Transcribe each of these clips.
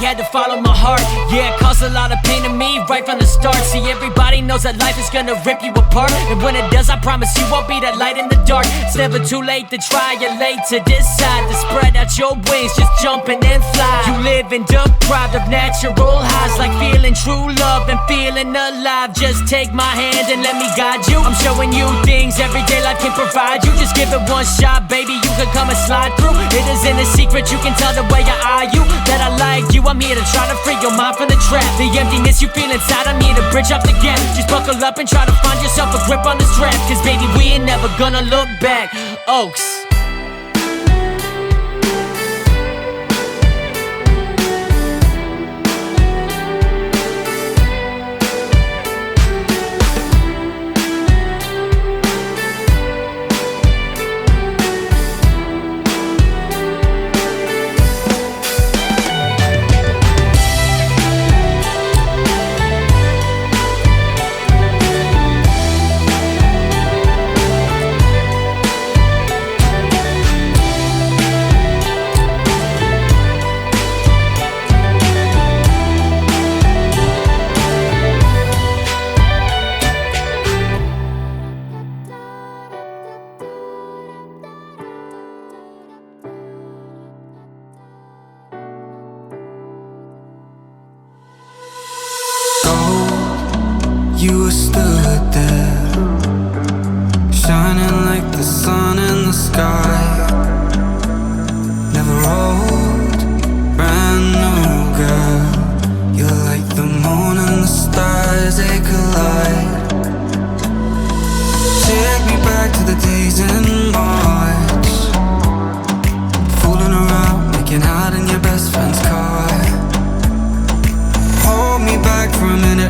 Had to follow my heart. Yeah, it caused a lot of pain to me right from the start. See, everybody knows that life is gonna rip you apart, and when it does, I promise you won't be that light in the dark. It's never too late to try, you're late to decide to spread out your wings, just jumping and fly. You live and deprived of natural highs, like feeling true love and feeling alive. Just take my hand and let me guide you. I'm showing you things everyday life can provide you. Just give it one shot, baby, you can come and slide through. It isn't a secret, you can tell the way I eye you that I like you. I'm here to try to free your mind from the trap. The emptiness you feel inside, I'm here to bridge up the gap. Just buckle up and try to find yourself a grip on this strap, cause baby, we ain't never gonna look back. Oaks.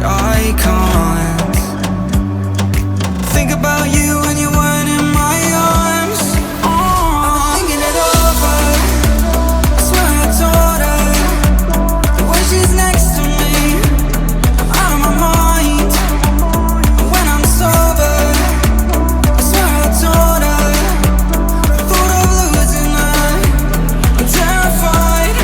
I can't think about you when you weren't in my arms. I'm thinking it over. I swear I told her the way she's next to me, I'm out of my mind. When I'm sober, I swear I told her the thought of losing her, I'm terrified.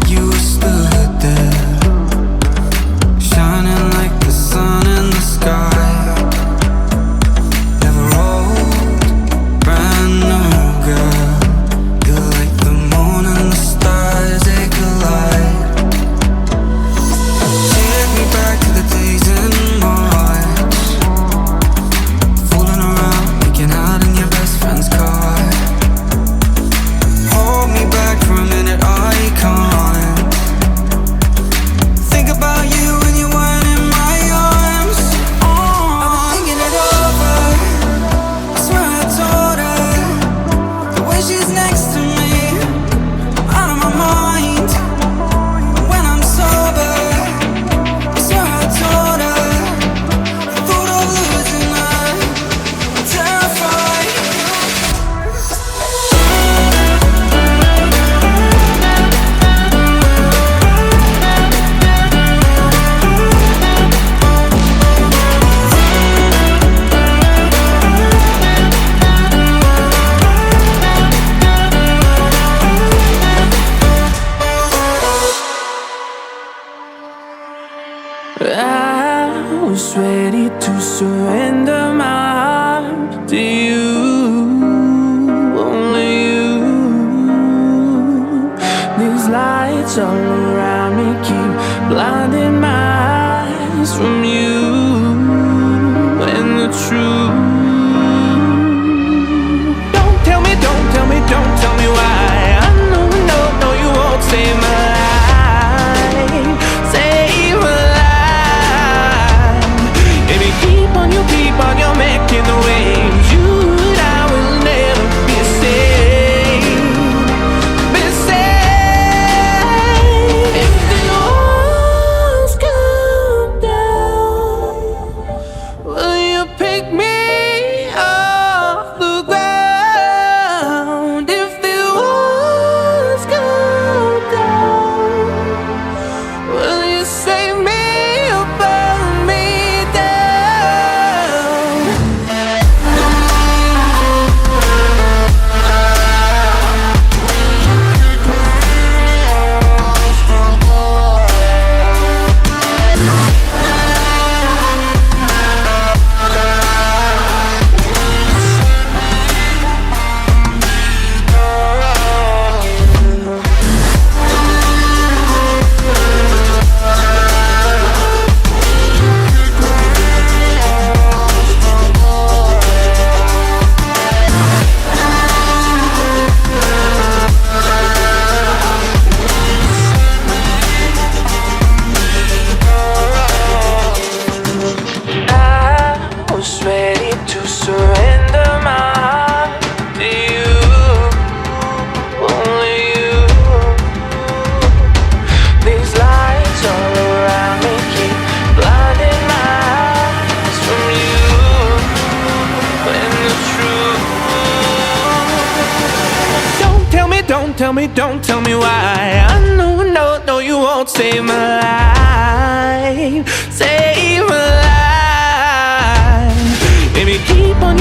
You stood there, shining like the sun in the sky. Never old, brand new girl. You're like the moon and the stars, they collide. Take me back to the days in March, fooling around, making out in your best friend's car. Hold me back for a minute, I can't think about you when you weren't in my arms. I'm thinking it over. I swear I told her the way she's next to me, I'm out of my mind. When I'm sober, I swear I told her the thought of losing her, I'm terrified. I was ready to surrender my heart to you, only you. These lights all around me keep blinding my eyes from you and the truth. Don't tell me, don't tell me, don't tell me why. I know, no, you won't save my life, save my life. If you keep on, you're making the waves. You and I will never be saved, be saved. If the walls come down, will you pick me off the ground? If the walls come down, will you save me or burn me down? I was ready to surrender my heart to you, only you. These lights all around me keep blinding my eyes from you and the truth. Don't tell me why. I know, no, you won't save my life, save my life. If you keep on,